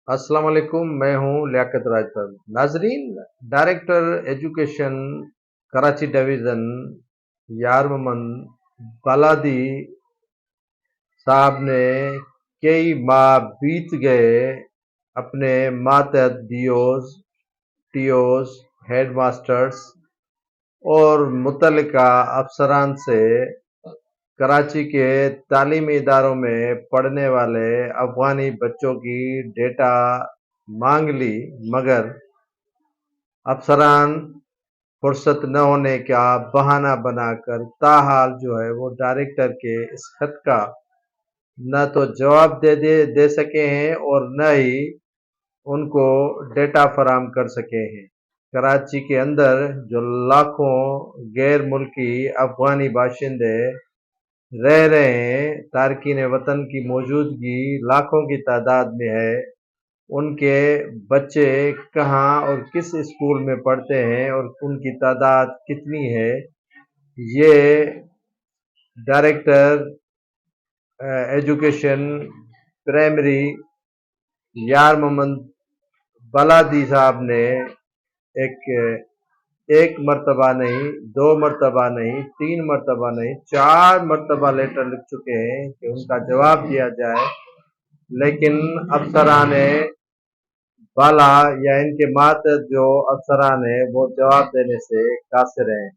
अस्सलाम वालेकुम। मैं हूं लियाकत राजपूत। नाजरीन, डायरेक्टर एजुकेशन कराची डिवीज़न यार मोहम्मद बालादी साहब ने कई माह बीत गए अपने मातहत डीओज, टीओज, हेड मास्टर्स और मुतल्लिका अफसरान से कराची के तालीमी इदारों में पढ़ने वाले अफगानी बच्चों की डेटा मांग ली, मगर अफसरान फुर्सत न होने का बहाना बनाकर ताहाल जो है वो डायरेक्टर के इस खत का न तो जवाब दे सके हैं और न ही उनको डेटा फराम कर सके हैं। कराची के अंदर जो लाखों गैर मुल्की अफगानी बाशिंदे रह रहे हैं, तारकीन वतन की मौजूदगी लाखों की तादाद में है। उनके बच्चे कहाँ और किस स्कूल में पढ़ते हैं और उनकी तादाद कितनी है, ये डायरेक्टर एजुकेशन प्राइमरी यार मोहम्मद बालादी साहब ने एक एक मरतबा नहीं, दो मरतबा नहीं, तीन मरतबा नहीं, 4 मरतबा लेटर लिख चुके हैं कि उनका जवाब दिया जाए, लेकिन अफसरान बाला या इनके मातहत जो अफसरान है वो जवाब देने से कासिर हैं।